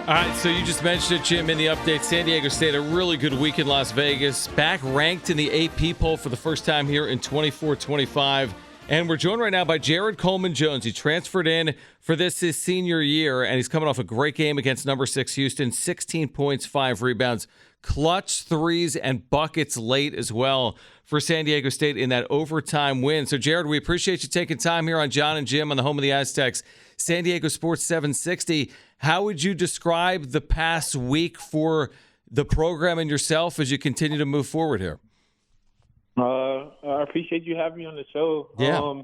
All right, so you just mentioned it, Jim, in the update. San Diego State, a really good week in Las Vegas. Back ranked in the AP poll for the first time here in 24-25. And we're joined right now by Jared Coleman-Jones. He transferred in for his senior year, and he's coming off a great game against number 6 Houston. 16 points, 5 rebounds, clutch threes, and buckets late as well for San Diego State in that overtime win. So, Jared, we appreciate you taking time here on John and Jim on the home of the Aztecs, San Diego Sports 760. How would you describe the past week for the program and yourself as you continue to move forward here? I appreciate you having me on the show. Yeah.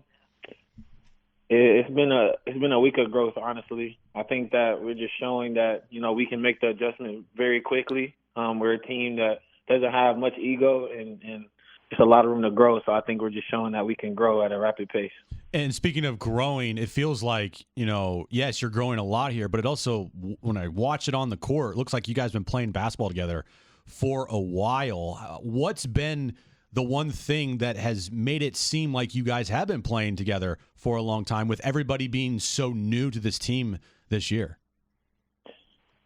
It's been a week of growth, honestly. I think that we're just showing that, we can make the adjustment very quickly. We're a team that doesn't have much ego and there's a lot of room to grow. So I think we're just showing that we can grow at a rapid pace. And speaking of growing, it feels like, yes, you're growing a lot here, but it also, when I watch it on the court, it looks like you guys have been playing basketball together for a while. What's been the one thing that has made it seem like you guys have been playing together for a long time with everybody being so new to this team this year?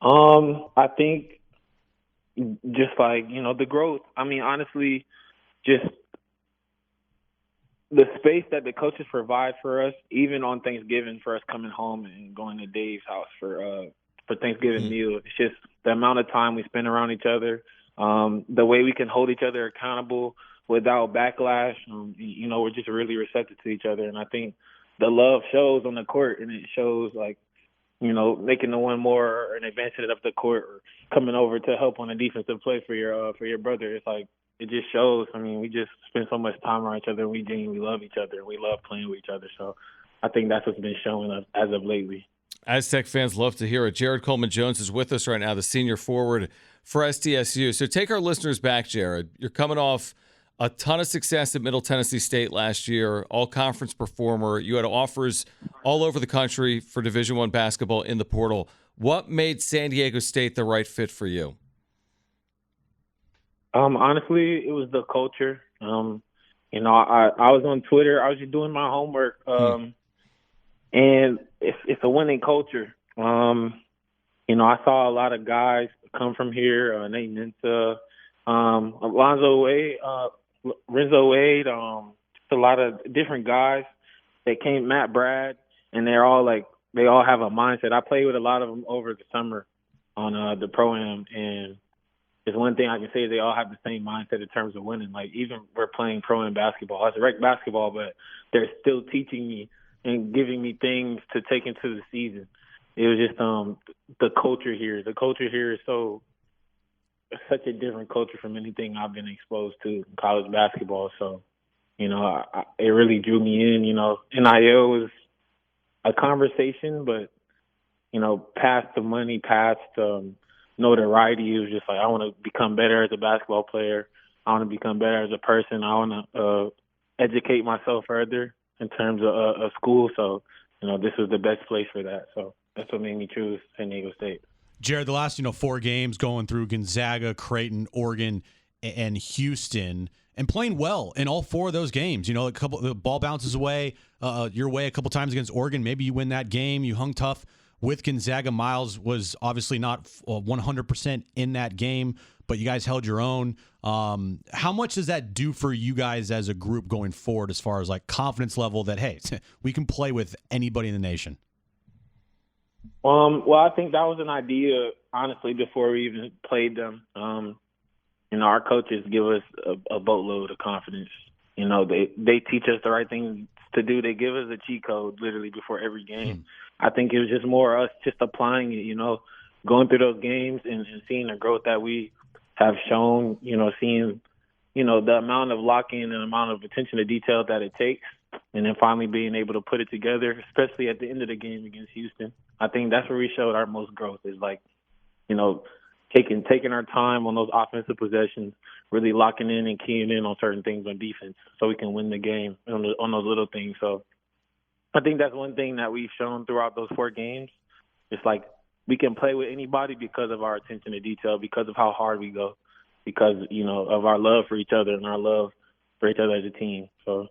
I think just like, the growth. I mean, honestly, just the space that the coaches provide for us, even on Thanksgiving, for us coming home and going to Dave's house for Thanksgiving meal. It's just the amount of time we spend around each other, the way we can hold each other accountable without backlash. We're just really receptive to each other. And I think the love shows on the court, and it shows making the one more or advancing it up the court or coming over to help on a defensive play for your brother. It's like, it just shows. I mean, we just spend so much time around each other, and we genuinely love each other, and we love playing with each other. So I think that's what's been showing us as of lately. Aztec fans love to hear it. Jared Coleman-Jones is with us right now, the senior forward for Sdsu. So take our listeners back, Jared. You're coming off a ton of success at Middle Tennessee State last year, all-conference performer. You had offers all over the country for Division I basketball in the portal. What made San Diego State the right fit for you? Honestly, it was the culture. I was on Twitter. I was just doing my homework, and it's a winning culture. I saw a lot of guys come from here. Nate Mensa, Alonzo Wade, Renzo Wade, just a lot of different guys. They came, Matt Brad, and they all have a mindset. I played with a lot of them over the summer on the Pro-Am, and it's one thing I can say is they all have the same mindset in terms of winning. Like, even we're playing Pro-Am basketball. It's rec basketball, but they're still teaching me and giving me things to take into the season. It was just the culture here. The culture here is such a different culture from anything I've been exposed to in college basketball. So, it really drew me in. NIL was a conversation, but, past the money, past notoriety, it was just like, I want to become better as a basketball player. I want to become better as a person. I want to educate myself further in terms of school. So, this was the best place for that. So that's what made me choose San Diego State. Jared, the last 4 games going through Gonzaga, Creighton, Oregon, and Houston, and playing well in all 4 of those games. The ball bounces away your way a couple times against Oregon. Maybe you win that game. You hung tough with Gonzaga. Miles was obviously not 100% in that game, but you guys held your own. How much does that do for you guys as a group going forward, as far as confidence level that, hey, we can play with anybody in the nation? Well, I think that was an idea, honestly, before we even played them. Our coaches give us a boatload of confidence. They teach us the right things to do. They give us a cheat code literally before every game. I think it was just more us just applying it, going through those games and seeing the growth that we have shown, seeing, the amount of lock-in and amount of attention to detail that it takes, and then finally being able to put it together, especially at the end of the game against Houston. I think that's where we showed our most growth, is taking our time on those offensive possessions, really locking in and keying in on certain things on defense so we can win the game on those little things. So I think that's one thing that we've shown throughout those 4 games. It's like we can play with anybody because of our attention to detail, because of how hard we go, because, of our love for each other and our love for each other as a team. So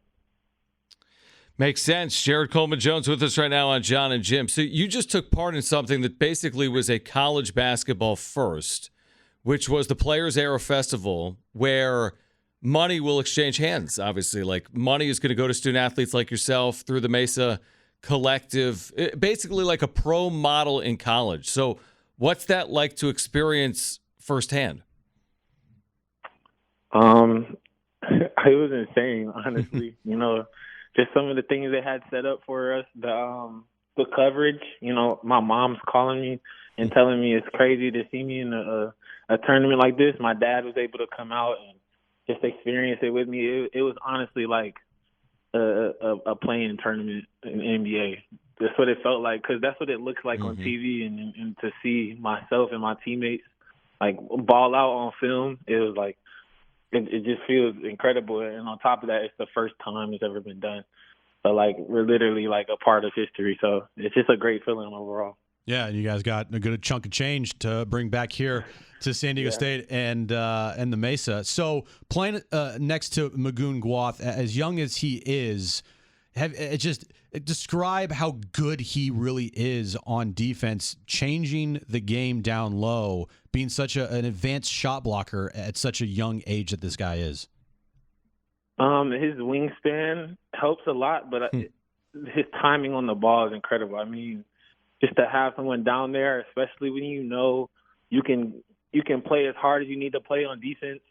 Makes sense. Jared Coleman-Jones with us right now on John and Jim. So you just took part in something that basically was a college basketball first, which was the Players Era Festival, where money will exchange hands, obviously. Like, money is going to go to student athletes like yourself through the Mesa Collective, basically like a pro model in college. So what's that like to experience firsthand? It was insane, honestly. Just some of the things they had set up for us, the coverage. My mom's calling me and telling me it's crazy to see me in a tournament like this. My dad was able to come out and just experience it with me. It was honestly like a playing tournament in the NBA. That's what it felt like, because that's what it looks like on TV, and to see myself and my teammates like ball out on film, it was like it just feels incredible. And on top of that, it's the first time it's ever been done. So like we're literally like a part of history. So it's just a great feeling overall. Yeah, and you guys got a good chunk of change to bring back here to San Diego State and the Mesa. So playing next to Magoon Guath, as young as he is, describe how good he really is on defense, changing the game down low, being such an advanced shot blocker at such a young age that this guy is. His wingspan helps a lot, but his timing on the ball is incredible. I mean, just to have someone down there, especially when you can play as hard as you need to play on defense,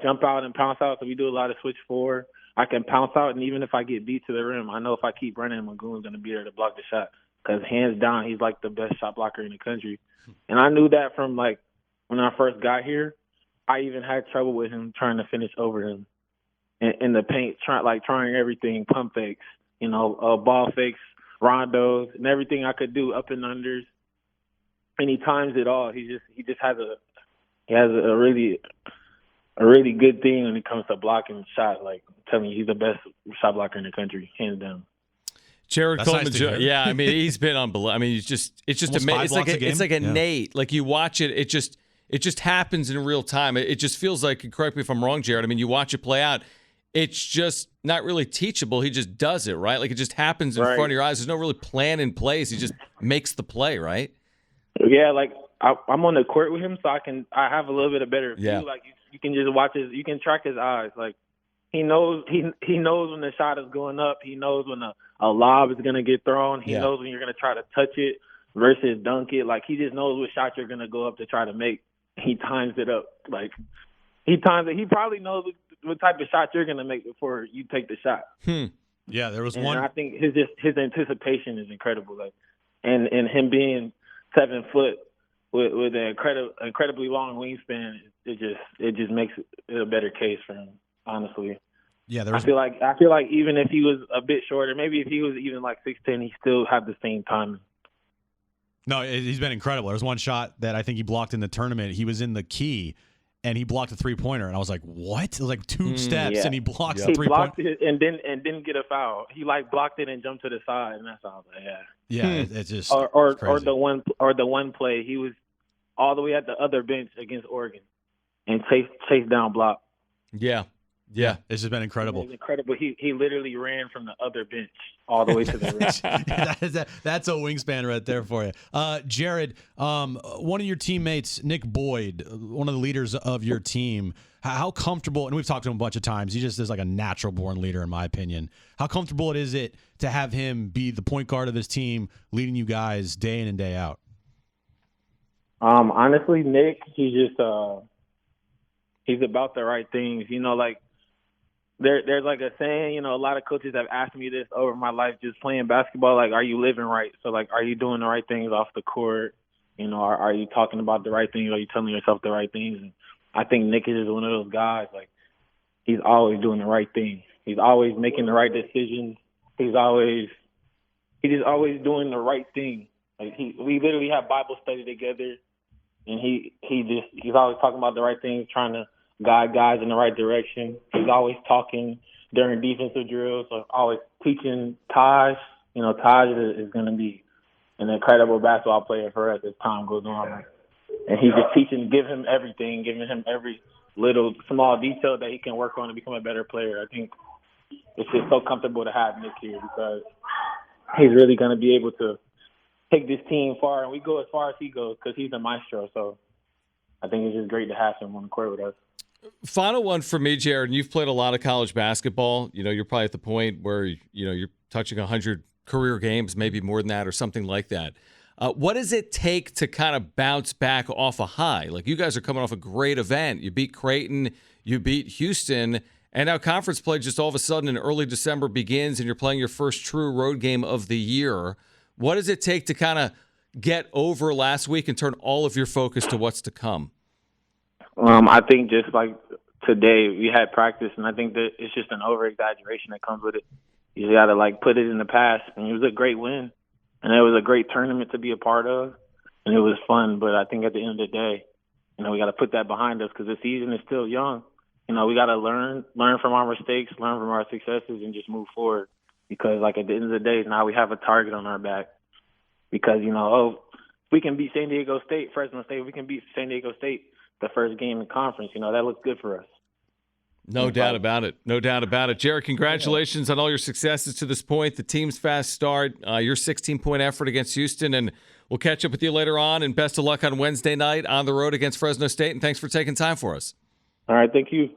jump out and pounce out. So we do a lot of switch forward. I can pounce out, and even if I get beat to the rim, I know if I keep running, Magoon's going to be there to block the shot, because hands down, he's like the best shot blocker in the country. And I knew that from like when I first got here. I even had trouble with him trying to finish over him in the paint, trying everything, pump fakes, ball fakes, rondos, and everything I could do, up and unders. And he times it all. He just has a really good thing when it comes to blocking shots. Like, I'm telling you, he's the best shot blocker in the country, hands down. Jared Coleman-Jones, yeah, I mean, he's been unbelievable. I mean, it's just amazing. It's like innate. Like, you watch it, it just happens in real time. It just feels like, correct me if I'm wrong, Jared, I mean, you watch it play out, it's just not really teachable. He just does it, right? Like, it just happens in front of your eyes. There's no really plan in place. He just makes the play, right? Yeah, like, I'm on the court with him, so I have a little bit of better view. Yeah. Like, you can just watch you can track his eyes. Like, he knows he knows when the shot is going up. He knows when a lob is going to get thrown. He knows when you're going to try to touch it versus dunk it. Like, he just knows what shot you're going to go up to try to make. He times it up. Like, he times it. He probably knows what type of shot you're going to make before you take the shot. Yeah, there was and one. I think his anticipation is incredible. Like, and him being 7 foot with an incredibly long wingspan, it just makes it a better case for him, honestly. Yeah, I feel like even if he was a bit shorter, maybe if he was even like 6'10", he still had the same timing. No, he's been incredible. There was one shot that I think he blocked in the tournament. He was in the key, and he blocked a 3-pointer, and I was like, "What?" It was like 2 steps, and he blocks the 3-pointer. He blocked it and didn't get a foul. He like blocked it and jumped to the side, and that's all. Yeah, it's just or crazy. the one play he was all the way at the other bench against Oregon and chased down block. Yeah. It's just been incredible. It was incredible. He literally ran from the other bench all the way to the rim. That's a wingspan right there for you. Jared, one of your teammates, Nick Boyd, one of the leaders of your team, how comfortable, and we've talked to him a bunch of times, he just is like a natural-born leader, in my opinion. How comfortable is it to have him be the point guard of his team, leading you guys day in and day out? Honestly, Nick, he's about the right things. Like, there's like a saying, a lot of coaches have asked me this over my life just playing basketball, like, are you living right? So, like, are you doing the right things off the court? Are you talking about the right things? Are you telling yourself the right things? And I think Nick is one of those guys, like, he's always doing the right thing. He's always making the right decisions. He's just always doing the right thing. Like, we literally have Bible study together, and he's always talking about the right things, trying to guide guys in the right direction. He's always talking during defensive drills, so always teaching Taj. Taj is going to be an incredible basketball player for us as time goes on. And he's just giving him everything, giving him every little small detail that he can work on to become a better player. I think it's just so comfortable to have Nick here because he's really going to be able to take this team far, and we go as far as he goes because he's a maestro. So I think it's just great to have him on the court with us. Final one for me, Jared. You've played a lot of college basketball. You're probably at the point where you're touching 100 career games, maybe more than that, or something like that. What does it take to kind of bounce back off a high? Like, you guys are coming off a great event. You beat Creighton, you beat Houston, and now conference play just all of a sudden in early December begins, and you're playing your first true road game of the year. What does it take to kind of get over last week and turn all of your focus to what's to come? I think just like today, we had practice, and I think that it's just an over-exaggeration that comes with it. You got to, put it in the past, and it was a great win, and it was a great tournament to be a part of, and it was fun. But I think at the end of the day, we got to put that behind us because the season is still young. We got to learn from our mistakes, learn from our successes, and just move forward. Because, at the end of the day, now we have a target on our back. Because, we can beat San Diego State, Fresno State, we can beat San Diego State the first game in conference. That looks good for us. No doubt about it. No doubt about it. Jared, congratulations on all your successes to this point. The team's fast start, your 16-point effort against Houston, and we'll catch up with you later on. And best of luck on Wednesday night on the road against Fresno State. And thanks for taking time for us. All right, thank you.